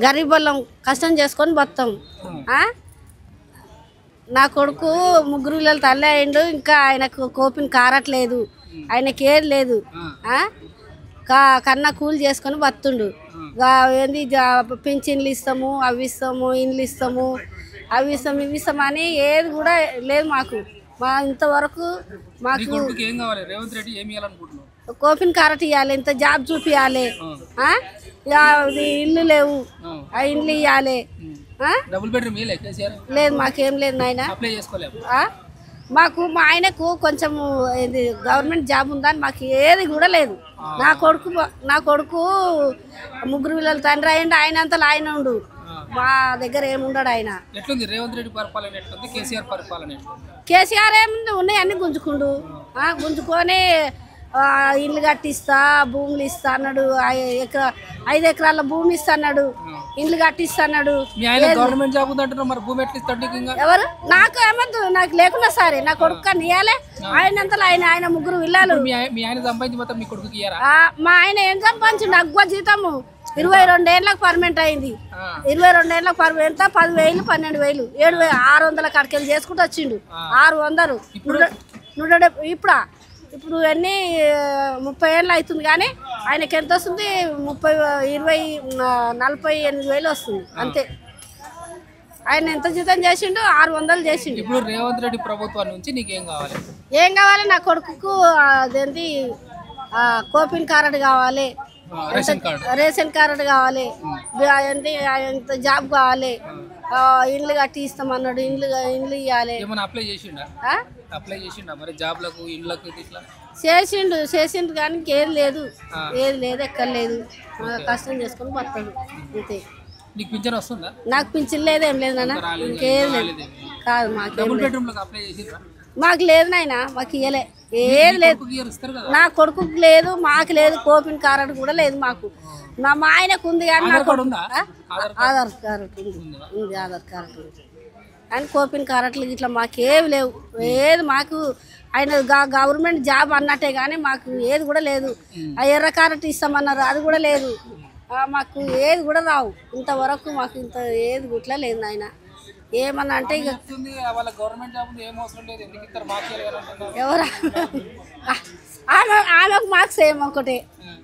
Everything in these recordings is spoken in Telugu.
గరీబ్ వాళ్ళం కష్టం చేసుకొని బతాం. నా కొడుకు ముగ్గురు పిల్లలు తల్లి అయిండు, ఇంకా ఆయనకు కోపిని కారట్లేదు, ఆయనకి ఏది లేదు. కన్నా కూలి చేసుకొని బతుండు. ఏంది పింఛన్లు ఇస్తాము, అవి ఇస్తాము, ఇండ్లు ఇస్తాము, అవి ఇస్తాం, ఇవి ఇస్తాం అని ఏది కూడా లేదు మాకు. మా ఇంతవరకు మాకు కోపిన్ కారట్ ఇవ్వాలి, ఇంత జాబ్ చూపియాలి, ఇల్లు లేవు, ఆ ఇండ్లు ఇవ్వాలి. లేదు, మాకేం లేదు నాయన. మాకు మా ఆయనకు కొంచెం ఇది గవర్నమెంట్ జాబ్ ఉందని మాకు ఏది కూడా లేదు. నా కొడుకు ముగ్గురు పిల్లలు తండ్రి అయ్యండు, ఆయన అంతలో ఆయన ఉండు, మా దగ్గర ఏముండడు ఆయన. రేవంత్ రెడ్డి పరిపాలన ఎట్లుంది, కేసీఆర్ పరిపాలన ఎట్లుంది? కేసీఆర్ ఏముంది, ఉన్నాయి అన్ని గుంజుకుండు, గుంజుకొని ఇల్లు కట్టిస్తా, భూములు ఇస్తా అన్నాడు, 5 ఎకరాల భూమి ఇస్తా అన్నాడు, ఇల్లు కట్టిస్తా అన్నాడు. ఎవరు? నాకు ఏమద్దు, నాకు లేకున్నా సరే, నా కొడుకు ఇవ్వాలి. ఆయనంతలో ఆయన ముగ్గురు పిల్లలు. మా ఆయన ఏం సంపాదించు, అగ్వ జీతము 22 ఏళ్ళకి పర్మనెంట్ అయింది. 22 ఏళ్ళకి పర్మనెంట్ 10,000, 12,000, 7,600 కడకెళ్ళి చేసుకుంటూ వచ్చిండు. 600 ఇప్పుడు అన్నీ 30 ఏళ్ళు అవుతుంది, కానీ ఆయనకి ఎంత వస్తుంది? 48,000 వస్తుంది అంతే. ఆయన ఎంత జీతం చేసిండు? 600 చేసిండు. ఇప్పుడు రేవంత్ రెడ్డి ప్రభుత్వం నుంచి నీకేం కావాలి? ఏం కావాలి? నా కొడుకు అదేంటి కోపిన్ కార్డు కావాలి, రేషన్ కార్డు కావాలి, జాబ్ కావాలి, ఇండ్లు కట్టి ఇస్తామన్నాడు, ఇండ్లు ఇవ్వాలి. చేసిండు కానీ ఏది లేదు, ఎక్కడ లేదు. కష్టం చేసుకుని బతాడు అంతే. నాకు పింఛన్ లేదు, ఏం లేదు నాన్న, ఇంకేం లేదు. కాదు, మాకు లేదు నాయన, మాకు ఇయ్యలే, ఏది లేదు. నా కొడుకు లేదు, మాకు లేదు, కోపిన్ కార్డు కూడా లేదు మాకు. మా ఆయనకు ఉంది కానీ ఆధార్ కార్డు ఉంది, ఆధార్ కార్డు ఉంది అని కోపిన్ కార్డులు ఇట్లా మాకేవి లేవు. ఏది మాకు ఆయన గవర్నమెంట్ జాబ్ అన్నట్టే కానీ మాకు ఏది కూడా లేదు. ఆ ఎర్ర కార్డు ఇస్తామన్నారు, అది కూడా లేదు. మాకు ఏది కూడా రావు ఇంతవరకు. మాకు ఇంత ఏది ఇట్లా లేదు ఆయన. ఏమన్నా అంటే ఇక ఎవరు ఆమెకు మాకు సేమ్ ఒకటే,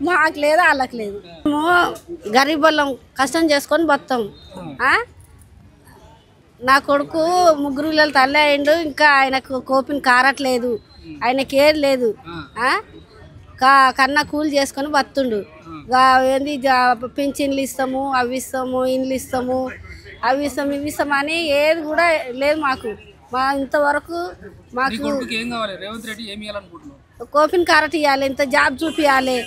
మాకు లేదు, వాళ్ళకి లేదు. మేము గరీబ్ వాళ్ళం కష్టం చేసుకొని బతాం. నా కొడుకు ముగ్గురు పిల్లలు తల్లి అయిండు, ఇంకా ఆయనకు కోపిని కారట్లేదు, ఆయనకి ఏది లేదు. కన్నా కూలి చేసుకొని బతుండు. ఏంది పింఛన్లు ఇస్తాము, అవి ఇస్తాము, ఇండ్లు ఇస్తాము, అవి ఇస్తాం, ఇవి ఇస్తాం అని ఏది కూడా లేదు మాకు. మా ఇంతవరకు మాకు కోపిన్ కారట్ ఇవ్వాలి, ఇంత జాబ్ చూపియాలి,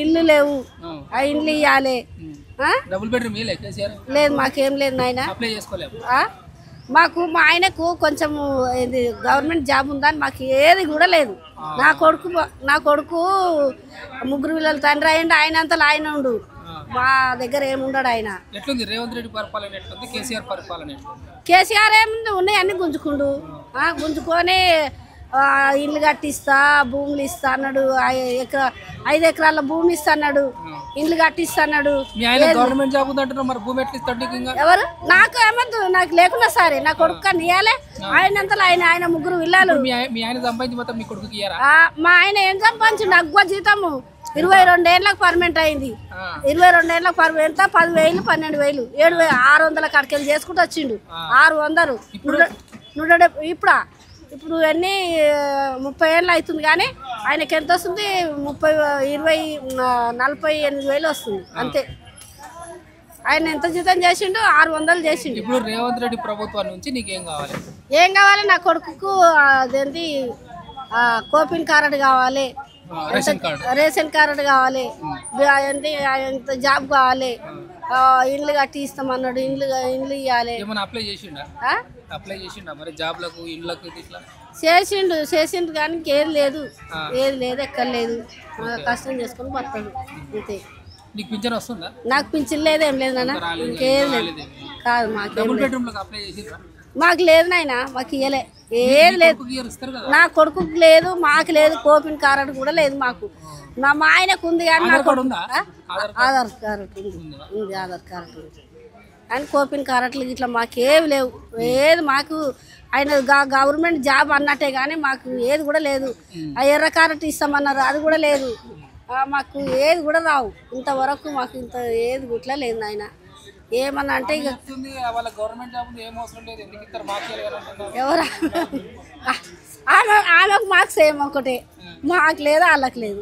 ఇల్లు లేవు, ఆ ఇండ్లు ఇవ్వాలి. లేదు, మాకేం లేదు నాయన. మాకు మా ఆయనకు కొంచెం ఇది గవర్నమెంట్ జాబ్ ఉందని మాకు ఏది కూడా లేదు. నా కొడుకు ముగ్గురు పిల్లలు తండ్రి అయ్యండు, ఆయన అంతలో ఆయన ఉండు, మా దగ్గర ఏముండడు ఆయన. రేవంత్ రెడ్డి పరిపాలన ఎట్లుంది, కేసీఆర్ పరిపాలన ఎట్లుంది? కేసీఆర్ ఏముంది, ఉన్నాయి అన్ని గుంజుకుండు, గుంజుకొని ఇల్లు కట్టిస్తా, భూములు ఇస్తా అన్నాడు, 5 ఎకరాల భూమి ఇస్తా అన్నాడు, ఇండ్లు కట్టిస్తా అన్నాడు. ఎవరు? నాకు ఏమద్దు, నాకు లేకున్నా సరే, నా కొడుకు ఇవ్వాలి. ఆయనంతలో ఆయన ముగ్గురు పిల్లలు. మా ఆయన ఏం సంపాదించు, అగ్వ జీతము 22 ఏళ్ళకి పర్మనెంట్ అయింది. 22 ఏళ్ళకి పర్మనెంట్ 10,000, 12,000, 7,600 కడకెళ్ళి చేసుకుంటూ వచ్చిండు. 600 ఇప్పుడు అన్నీ 30 ఏళ్ళు అవుతుంది, కానీ ఆయనకి ఎంత వస్తుంది? 48,000 వస్తుంది అంతే. ఆయన ఎంత జీతం చేసిండు? 600 చేసిండు. ఇప్పుడు రేవంత్ రెడ్డి ప్రభుత్వం నుంచి నీకేం కావాలి? ఏం కావాలి? నా కొడుకు అదేంటి కోపిన్ కార్డు కావాలి, రేషన్ కార్డు కావాలి, జాబ్ కావాలి, ఇండ్లు కట్టి ఇస్తామన్నాడు, ఇండ్లు ఇవ్వాలి. చేసిండు కానీ ఏది లేదు, ఎక్కడ లేదు. కష్టం చేసుకొని బతాడు అంతే. నాకు పింఛన్ లేదు, ఏం లేదు నాన్న, ఇంకేం లేదు. కాదు, మాకు మాకు లేదు నాయన, మాకు ఇయ్యలే, ఏది లేదు. ఇయర్ ఇస్తారు కదా. నా కొడుకుకి లేదు, మాకు లేదు, కోపిన్ కార్డు కూడా లేదు మాకు. మా ఆయనకు ఉంది కానీ నా కొడుకు ఉందా? ఆధార్ కార్డు ఉంది, ఆధార్ కార్డు ఉంది కానీ కోపిన్ కార్డులు ఇట్లా మాకేవి లేవు. ఏది మాకు ఆయన గవర్నమెంట్ జాబ్ అన్నట్టే కానీ మాకు ఏది కూడా లేదు. ఆ ఎర్ర కార్డు ఇస్తామన్నారు, అది కూడా లేదు. మాకు ఏది కూడా రావు ఇంతవరకు, మాకు ఇంత ఏది గుట్లా లేదు నాయన. ఏమన్నా అంటే ఇక వాళ్ళ గవర్నమెంట్ జాబ్ ఏం అవసరం లేదు, ఎందుకు ఇస్తారు మాకు ఎవరా ఆమెకు మాకు సేమ్ ఒకటే, మాకు లేదు వాళ్ళకి లేదు.